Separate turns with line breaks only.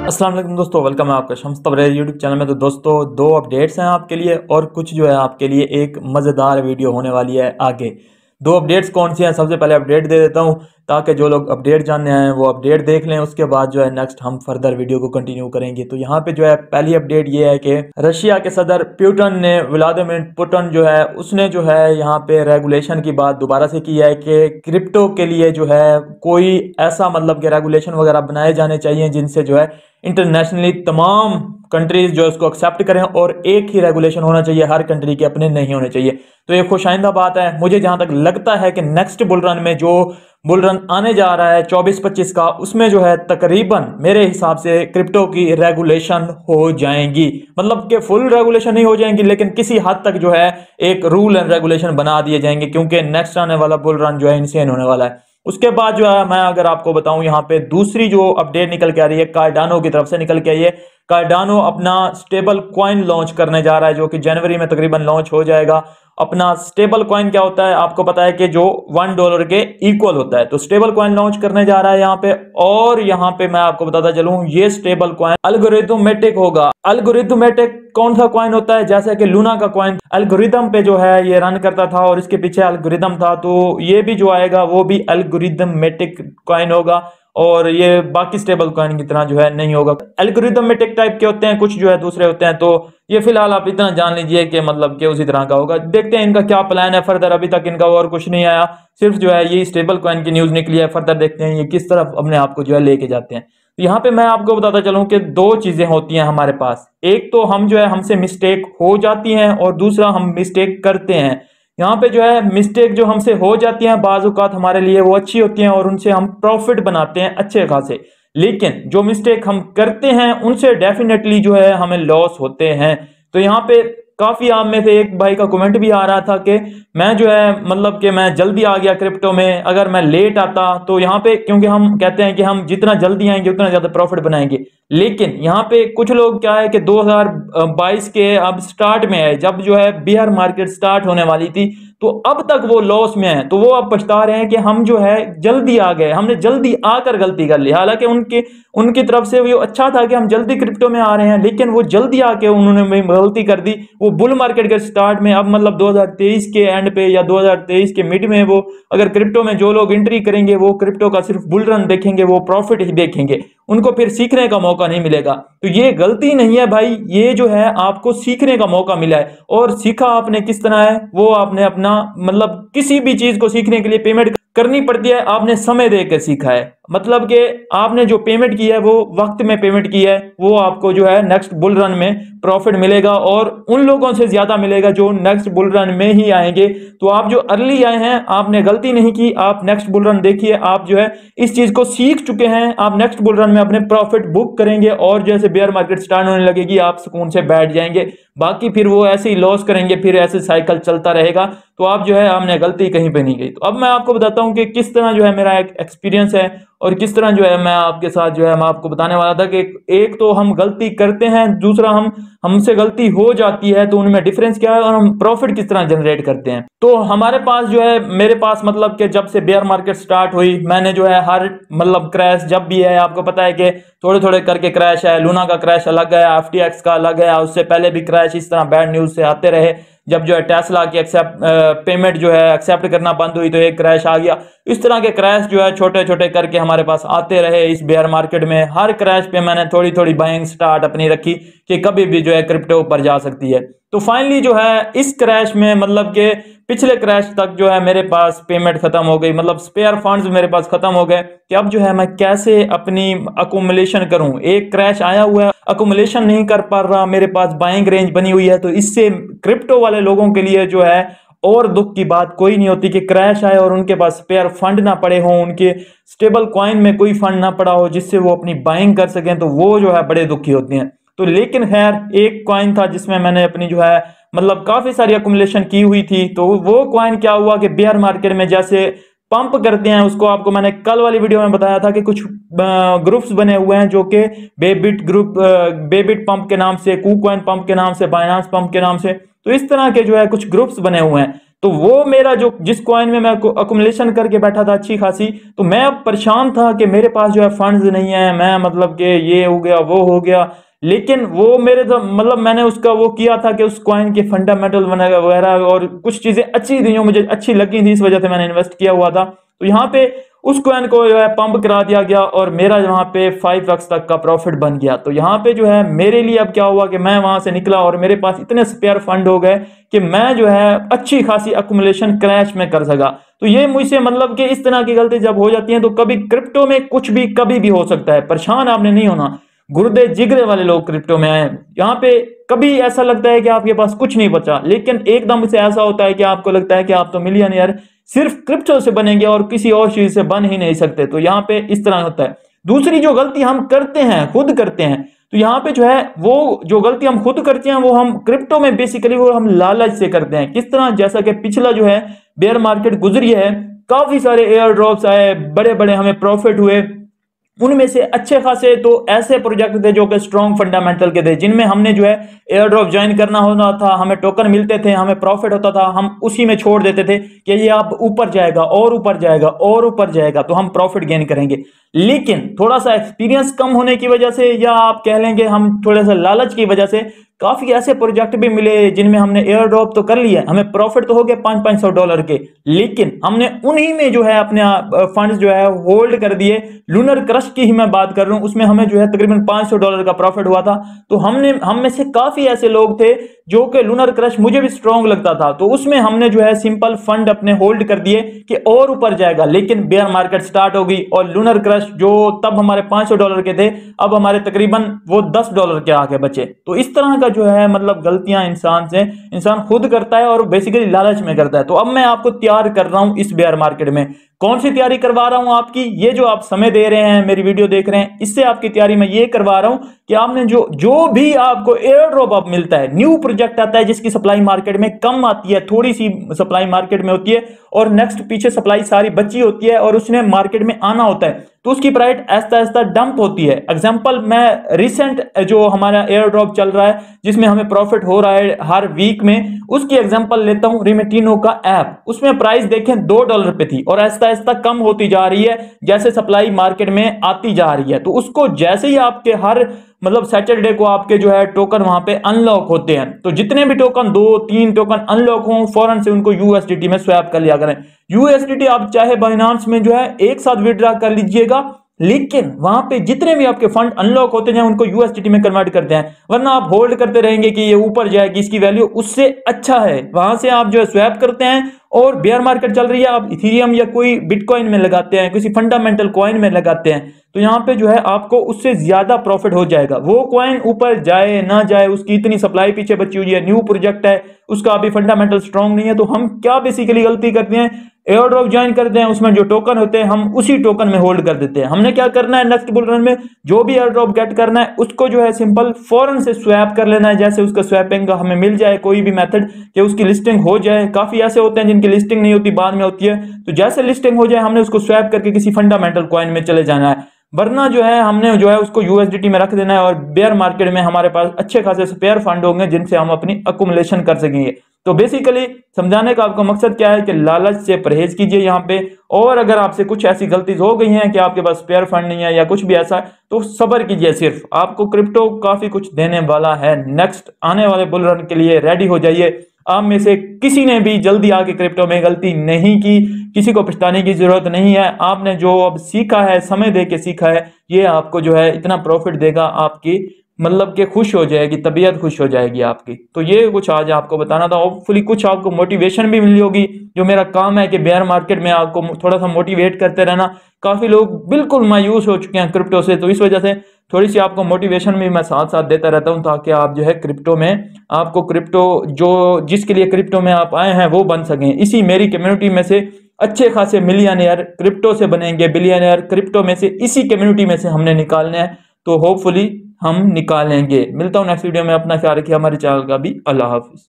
अस्सलाम वालेकुम दोस्तों, वेलकम है आपका शम्स तबरेज़ यूट्यूब चैनल में। तो दोस्तों, दो अपडेट्स हैं आपके लिए और कुछ जो है आपके लिए एक मज़ेदार वीडियो होने वाली है आगे। दो अपडेट्स कौन सी हैं, सबसे पहले अपडेट दे देता हूं ताकि जो लोग अपडेट जानने आए हैं वो अपडेट देख लें। उसके बाद जो है नेक्स्ट हम फर्दर वीडियो को कंटिन्यू करेंगे। तो यहाँ पे जो है पहली अपडेट ये है कि रशिया के सदर पुतिन ने, व्लादिमीर पुतिन जो है उसने जो है यहाँ पे रेगुलेशन की बात दोबारा से की है कि क्रिप्टो के लिए जो है कोई ऐसा मतलब कि रेगुलेशन वगैरह बनाए जाने चाहिए जिनसे जो है इंटरनेशनली तमाम कंट्रीज जो है उसको एक्सेप्ट करें और एक ही रेगुलेशन होना चाहिए, हर कंट्री के अपने नहीं होने चाहिए। तो ये खुशाइंदा बात है। मुझे जहां तक लगता है कि नेक्स्ट बुल रन में जो बुल रन आने जा रहा है 24-25 का, उसमें जो है तकरीबन मेरे हिसाब से क्रिप्टो की रेगुलेशन हो जाएंगी। मतलब कि फुल रेगुलेशन नहीं हो जाएंगी लेकिन किसी हद तक जो है एक रूल एंड रेगुलेशन बना दिए जाएंगे, क्योंकि नेक्स्ट आने वाला बुल रन जो है इनसेन होने वाला है। उसके बाद जो है मैं अगर आपको बताऊं, यहाँ पे दूसरी जो अपडेट निकल के आ रही है कार्डानो की तरफ से निकल के आई है। कार्डानो अपना स्टेबल कॉइन लॉन्च करने जा रहा है जो कि जनवरी में तकरीबन लॉन्च हो जाएगा। अपना स्टेबल कॉइन क्या होता है आपको पता है कि जो $1 के इक्वल होता है। तो स्टेबल कॉइन लॉन्च करने जा रहा है यहाँ पे। और यहाँ पे मैं आपको बताता चलूं, ये स्टेबल कॉइन अल्गोरिथमेटिक होगा। अल्गोरिथमेटिक कौन सा कॉइन होता है? जैसे कि लूना का कॉइन एल्गोरिदम पे जो है ये रन करता था और इसके पीछे एल्गोरिदम था, तो ये भी जो आएगा वो भी एल्गोरिदमेटिक कॉइन होगा और ये बाकी स्टेबल कॉइन की तरह जो है नहीं होगा। एल्गोरिदमेटिक टाइप के होते हैं, कुछ जो है दूसरे होते हैं। तो ये फिलहाल आप इतना जान लीजिए कि मतलब कि उसी तरह का होगा। देखते हैं इनका क्या प्लान है फर्दर। अभी तक इनका और कुछ नहीं आया, सिर्फ जो है ये स्टेबल कॉइन की न्यूज निकली है। फर्दर देखते हैं ये किस तरफ अपने आप को जो है लेके जाते हैं। यहाँ पे मैं आपको बताता चलूं कि दो चीजें होती हैं हमारे पास। एक तो हम जो है हमसे मिस्टेक हो जाती हैं और दूसरा हम मिस्टेक करते हैं। यहाँ पे जो है मिस्टेक जो हमसे हो जाती हैं बाज़ औक़ात हमारे लिए वो अच्छी होती हैं और उनसे हम प्रॉफिट बनाते हैं अच्छे खासे। लेकिन जो मिस्टेक हम करते हैं उनसे डेफिनेटली जो है हमें लॉस होते हैं। तो यहाँ पे काफी आप में से एक भाई का कमेंट भी आ रहा था कि मैं जो है मतलब कि मैं जल्दी आ गया क्रिप्टो में, अगर मैं लेट आता तो यहाँ पे, क्योंकि हम कहते हैं कि हम जितना जल्दी आएंगे उतना ज्यादा प्रॉफिट बनाएंगे। लेकिन यहाँ पे कुछ लोग क्या है कि 2022 के अब स्टार्ट में है, जब जो है बियर मार्केट स्टार्ट होने वाली थी, तो अब तक वो लॉस में है। तो वो अब पछता रहे हैं कि हम जो है जल्दी आ गए, हमने जल्दी आकर गलती कर ली। हालांकि उनकी तरफ से वो अच्छा था कि हम जल्दी क्रिप्टो में आ रहे हैं, लेकिन वो जल्दी आके उन्होंने गलती कर दी। वो बुल मार्केट के स्टार्ट में, अब मतलब 2023 के एंड पे या 2023 के मिड में, वो अगर क्रिप्टो में जो लोग एंट्री करेंगे वो क्रिप्टो का सिर्फ बुल रन देखेंगे, वो प्रॉफिट ही देखेंगे, उनको फिर सीखने का मौका नहीं मिलेगा। तो ये गलती नहीं है भाई, ये जो है आपको सीखने का मौका मिला है। और सीखा आपने किस तरह है, वो आपने अपना मतलब किसी भी चीज को सीखने के लिए पेमेंट करनी पड़ती है, आपने समय देकर सीखा है। मतलब कि आपने जो पेमेंट की है वो वक्त में पेमेंट की है, वो आपको जो है नेक्स्ट बुल रन में प्रॉफिट मिलेगा और उन लोगों से ज्यादा मिलेगा जो नेक्स्ट बुल रन में ही आएंगे। तो आप जो अर्ली आए हैं आपने गलती नहीं की, आप नेक्स्ट बुल रन देखिए, आप जो है इस चीज को सीख चुके हैं, आप नेक्स्ट बुल रन में अपने प्रॉफिट बुक करेंगे और जैसे बेयर मार्केट स्टार्ट होने लगेगी आप सुकून से बैठ जाएंगे। बाकी फिर वो ऐसे ही लॉस करेंगे, फिर ऐसे साइकिल चलता रहेगा। तो आप जो है हमने गलती कहीं पे नहीं गई। तो अब मैं आपको बताता हूं कि किस तरह जो है मेरा एक एक्सपीरियंस है और किस तरह जो है मैं आपके साथ जो है मैं आपको बताने वाला था कि एक तो हम गलती करते हैं, दूसरा हमसे गलती हो जाती है, तो उनमें डिफरेंस क्या है और हम प्रॉफिट किस तरह जनरेट करते हैं। तो हमारे पास जो है, मेरे पास मतलब कि जब से बेयर मार्केट स्टार्ट हुई, मैंने जो है हर मतलब क्रैश जब भी है, आपको पता है कि थोड़े थोड़े करके क्रैश है। लूना का क्रैश अलग है, FTX का अलग है, उससे पहले भी क्रैश इस तरह बैड न्यूज से आते रहे। जब जो है टेस्ला की पेमेंट जो है एक्सेप्ट करना बंद हुई तो एक क्रैश आ गया। इस तरह के क्रैश जो है छोटे छोटे करके हमारे पास आते रहे इस बेयर मार्केट में। हर क्रैश पे मैंने थोड़ी थोड़ी बाइंग स्टार्ट अपनी रखी कि कभी भी जो है क्रिप्टो ऊपर जा सकती है। तो फाइनली जो है इस क्रैश में, मतलब के पिछले क्रैश तक जो है मेरे पास पेमेंट खत्म हो गई, मतलब स्पेयर फंड्स मेरे पास खत्म हो गए कि अब जो है मैं कैसे अपनी अकोमुलेशन करूं। एक क्रैश आया हुआ है, अकोमुलेशन नहीं कर पा रहा, मेरे पास बाइंग रेंज बनी हुई है। तो इससे क्रिप्टो वाले लोगों के लिए जो है और दुख की बात कोई नहीं होती कि क्रैश आए और उनके पास स्पेयर फंड ना पड़े हों, उनके स्टेबल कॉइन में कोई फंड ना पड़ा हो जिससे वो अपनी बाइंग कर सकें। तो वो जो है बड़े दुखी होते हैं। तो लेकिन खैर एक कॉइन था जिसमें मैंने अपनी जो है मतलब काफी सारी अकुमुलेशन की हुई थी। तो वो कॉइन क्या हुआ कि बेयर मार्केट में जैसे पंप करते हैं, उसको आपको मैंने कल वाली वीडियो में बताया था कि कुछ ग्रुप्स बने हुए हैं जो कि बेबिट ग्रुप, बेबिट पंप के नाम से, कूकॉइन पंप के नाम से, बाइनांस पंप के नाम से। तो इस तरह के जो है कुछ ग्रुप्स बने हुए हैं तो वो मेरा जो जिस कॉइन में मैं अकुमुलेशन करके बैठा था अच्छी खासी, तो मैं अब परेशान था कि मेरे पास जो है फंड्स नहीं है, मैं मतलब कि ये हो गया वो हो गया। लेकिन वो मेरे तो मतलब मैंने उसका वो किया था कि उस कॉइन के फंडामेंटल वगैरह और कुछ चीजें अच्छी थी जो मुझे अच्छी लगी थी, इस वजह से मैंने इन्वेस्ट किया हुआ था। तो यहाँ पे उस कॉइन को जो है पंप करा दिया गया और मेरा वहां पे 5x तक का प्रॉफिट बन गया। तो यहाँ पे जो है मेरे लिए अब क्या हुआ कि मैं वहां से निकला और मेरे पास इतने स्पेयर फंड हो गए कि मैं जो है अच्छी खासी अकुमुलेशन क्रैश में कर सका। तो ये मुझसे मतलब कि इस तरह की गलती जब हो जाती है तो कभी क्रिप्टो में कुछ भी कभी भी हो सकता है, परेशान आपने नहीं होना। गुर्दे जिगरे वाले लोग क्रिप्टो में आए, यहाँ पे कभी ऐसा लगता है कि आपके पास कुछ नहीं बचा, लेकिन एकदम से ऐसा होता है कि आपको लगता है कि आप तो मिलियनेयर सिर्फ क्रिप्टो से बनेंगे और किसी और चीज से बन ही नहीं सकते। तो यहाँ पे इस तरह होता है। दूसरी जो गलती हम करते हैं, खुद करते हैं, तो यहाँ पे जो है वो जो गलती हम खुद करते हैं वो हम क्रिप्टो में बेसिकली वो हम लालच से करते हैं। किस तरह, जैसा कि पिछला जो है बेयर मार्केट गुजरी है, काफी सारे एयर ड्रॉप्स आए, बड़े बड़े हमें प्रॉफिट हुए। उनमें से अच्छे खासे तो ऐसे प्रोजेक्ट थे जो कि स्ट्रॉन्ग फंडामेंटल के थे, जिनमें हमने जो है एयर ड्रॉप ज्वाइन करना होता था, हमें टोकन मिलते थे, हमें प्रॉफिट होता था, हम उसी में छोड़ देते थे कि ये आप ऊपर जाएगा और ऊपर जाएगा और ऊपर जाएगा तो हम प्रॉफिट गेन करेंगे। लेकिन थोड़ा सा एक्सपीरियंस कम होने की वजह से, या आप कह लेंगे हम थोड़ा सा लालच की वजह से, काफी ऐसे प्रोजेक्ट भी मिले जिनमें हमने एयर ड्रॉप तो कर लिया, हमें प्रॉफिट तो हो गया $500 के, लेकिन हमने उन्हीं में जो है अपने फंड्स जो है होल्ड कर दिए। लूनर क्रश की ही मैं बात कर रहा हूं, उसमें हमें जो है तकरीबन $500 का प्रॉफिट हुआ था। तो हम में से काफी ऐसे लोग थे जो कि लूनर क्रश मुझे भी स्ट्रॉन्ग लगता था, तो उसमें हमने जो है सिंपल फंड अपने होल्ड कर दिए कि और ऊपर जाएगा। लेकिन बेयर मार्केट स्टार्ट हो गई और लूनर क्रश जो तब हमारे $500 के थे, अब हमारे तकरीबन वो $10 के आगे बचे। तो इस तरह का जो है मतलब गलतियां इंसान खुद करता है और बेसिकली लालच में करता है। तो अब मैं आपको तैयार कर रहा हूं इस बेयर मार्केट में। कौन सी तैयारी करवा रहा हूं आपकी, ये जो आप समय दे रहे हैं, मेरी वीडियो देख रहे हैं, इससे आपकी तैयारी मैं ये करवा रहा हूं कि आपने जो भी आपको एयर ड्रॉप अब मिलता है, न्यू प्रोजेक्ट आता है जिसकी सप्लाई मार्केट में कम आती है, थोड़ी सी सप्लाई मार्केट में होती है और नेक्स्ट पीछे सप्लाई सारी बची होती है और उसने मार्केट में आना होता है, तो उसकी प्राइस ऐसा ऐसा डंप होती है। एग्जांपल, मैं रिसेंट जो हमारा एयर ड्रॉप चल रहा है जिसमें हमें प्रॉफिट हो रहा है हर वीक में, उसकी एग्जांपल लेता हूं, रिमेटिनो का ऐप। उसमें प्राइस देखें $2 पे थी और ऐसा ऐसा कम होती जा रही है जैसे सप्लाई मार्केट में आती जा रही है। तो उसको जैसे ही आपके हर मतलब सैटरडे को आपके जो है टोकन वहां पे अनलॉक होते हैं, तो जितने भी टोकन 2-3 टोकन अनलॉक हों, फौरन से उनको यूएसडीटी में स्वैप कर लिया करें। यूएसडीटी आप चाहे बाइनांस में जो है एक साथ विड्रॉ कर लीजिएगा, लेकिन वहां पे जितने भी आपके फंड अनलॉक होते हैं उनको यूएसडीटी में कन्वर्ट करते हैं, वरना आप होल्ड करते रहेंगे कि ये ऊपर जाएगी, इसकी वैल्यू उससे अच्छा है, वहां से आप जो है स्वैप करते हैं और बेयर मार्केट चल रही है आप इथेरियम या कोई बिटकॉइन में लगाते हैं, किसी फंडामेंटल कॉइन में लगाते हैं, तो यहाँ पे जो है आपको उससे ज्यादा प्रॉफिट हो जाएगा। वो कॉइन ऊपर जाए ना जाए, उसकी इतनी सप्लाई पीछे बची हुई है, न्यू प्रोजेक्ट है, उसका अभी फंडामेंटल स्ट्रांग नहीं है। तो हम क्या बेसिकली गलती करते हैं, एयर ड्रॉप ज्वाइन करते हैं, उसमें जो टोकन होते हैं हम उसी टोकन में होल्ड कर देते हैं। हमने क्या करना है, नेक्स्ट बुल रन में जो भी एयर ड्रॉप गेट करना है उसको जो है सिंपल फौरन से स्वैप कर लेना है, जैसे उसका स्वैपिंग का हमें मिल जाए कोई भी मेथड कि उसकी लिस्टिंग हो जाए। काफी ऐसे होते हैं जिनकी लिस्टिंग नहीं होती, बाद में होती है, तो जैसे लिस्टिंग हो जाए हमने उसको स्वैप करके किसी फंडामेंटल कॉइन में चले जाना है, वरना जो है हमने जो है उसको यूएसडीटी में रख देना है और बेयर मार्केट में हमारे पास अच्छे खासे स्पेयर फंड होंगे जिनसे हम अपनी अकुमुलेशन कर सकेंगे। तो बेसिकली समझाने का आपका मकसद क्या है कि लालच से परहेज कीजिए यहाँ पे, और अगर आपसे कुछ ऐसी गलती हो गई है कि आपके पास स्पेयर फंड नहीं है या कुछ भी ऐसा, तो सब्र कीजिए। सिर्फ आपको क्रिप्टो काफी कुछ देने वाला है, नेक्स्ट आने वाले बुल रन के लिए रेडी हो जाइए। आप में से किसी ने भी जल्दी आके क्रिप्टो में गलती नहीं की, किसी को पछताने की जरूरत नहीं है। आपने जो अब सीखा है, समय दे के सीखा है, ये आपको जो है इतना प्रॉफिट देगा, आपकी मतलब कि खुश हो जाएगी, तबीयत खुश हो जाएगी आपकी। तो ये कुछ आज आपको बताना था। होपफुली कुछ आपको मोटिवेशन भी मिली होगी, जो मेरा काम है कि बेयर मार्केट में आपको थोड़ा सा मोटिवेट करते रहना। काफी लोग बिल्कुल मायूस हो चुके हैं क्रिप्टो से, तो इस वजह से थोड़ी सी आपको मोटिवेशन भी मैं साथ साथ देता रहता हूं, ताकि आप जो है क्रिप्टो में, आपको क्रिप्टो जो जिसके लिए क्रिप्टो में आप आए हैं वो बन सकें। इसी मेरी कम्युनिटी में से अच्छे खासे मिलियनेयर क्रिप्टो से बनेंगे, बिलियनेयर क्रिप्टो में से, इसी कम्युनिटी में से हमने निकालने हैं। तो होपफुली हम निकालेंगे। मिलता हूं नेक्स्ट वीडियो में, अपना ख्याल रखिए, हमारे चैनल का भी। अल्लाह हाफिज।